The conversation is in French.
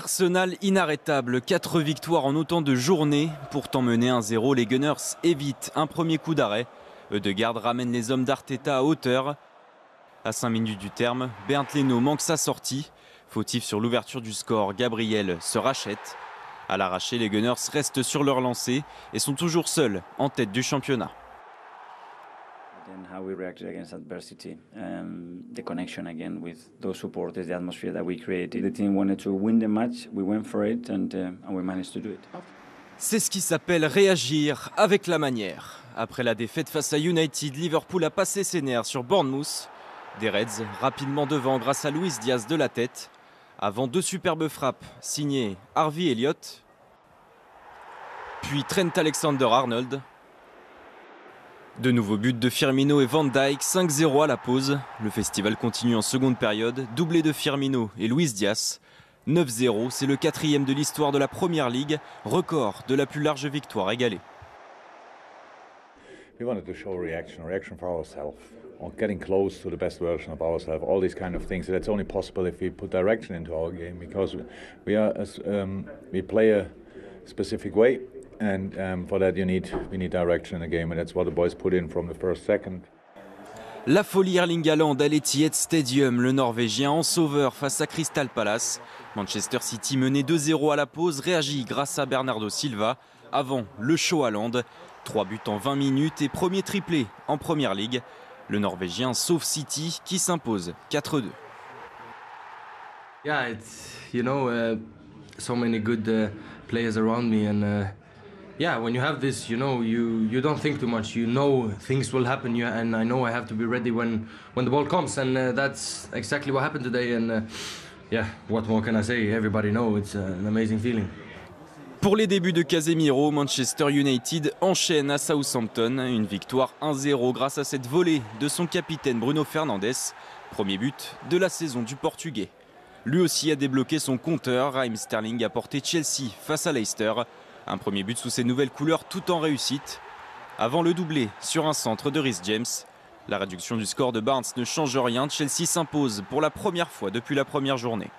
Arsenal inarrêtable, 4 victoires en autant de journées. Pourtant menés 1-0, les Gunners évitent un premier coup d'arrêt. Ødegaard ramène les hommes d'Arteta à hauteur. À 5 minutes du terme, Bernd Leno manque sa sortie. Fautif sur l'ouverture du score, Gabriel se rachète. À l'arraché, les Gunners restent sur leur lancée et sont toujours seuls en tête du championnat. And how we reacted against adversity, the connection again with those supporters, the atmosphere that we created. The team wanted to win the match, we went for it and we managed to do it. C'est ce qui s'appelle réagir avec la manière. Après la défaite face à United, Liverpool a passé ses nerfs sur Bournemouth. Des Reds rapidement devant grâce à Luis Diaz de la tête. Avant 2 superbes frappes signées Harvey Elliott, puis Trent Alexander-Arnold. De nouveaux buts de Firmino et Van Dijk, 5-0 à la pause. Le festival continue en seconde période, doublé de Firmino et Luis Diaz. 9-0, c'est le 4e de l'histoire de la Premier League, record de la plus large victoire égalée. We wanted to show reaction for ourselves, or getting close to the best version of ourselves, all these kind of things. That's only possible if we put direction into our game, because we play a specific way. And for that we need direction in the game, and that's what the boys put in from the first second. La folie Erling Haaland à l'Etihad Stadium, le Norvégien en sauveur face à Crystal Palace. Manchester City mené 2-0 à la pause, réagit grâce à Bernardo Silva. Avant le show Haaland, 3 buts en 20 minutes et premier triplé en Premier League. Le Norvégien sauve City qui s'impose 4-2. Yeah, it's, so many good players around me, and yeah, when you have this, you don't think too much. You know things will happen, and I know I have to be ready when the ball comes, and that's exactly what happened today. And yeah, what more can I say? Everybody knows it's an amazing feeling. Pour les débuts de Casemiro, Manchester United enchaîne à Southampton. Une victoire 1-0 grâce à cette volée de son capitaine Bruno Fernandes. Premier but de la saison du Portugais. Lui aussi a débloqué son compteur. Raheem Sterling a porté Chelsea face à Leicester. Un premier but sous ses nouvelles couleurs tout en réussite. Avant le doublé sur un centre de Reece James. La réduction du score de Barnes ne change rien. Chelsea s'impose pour la première fois depuis la première journée.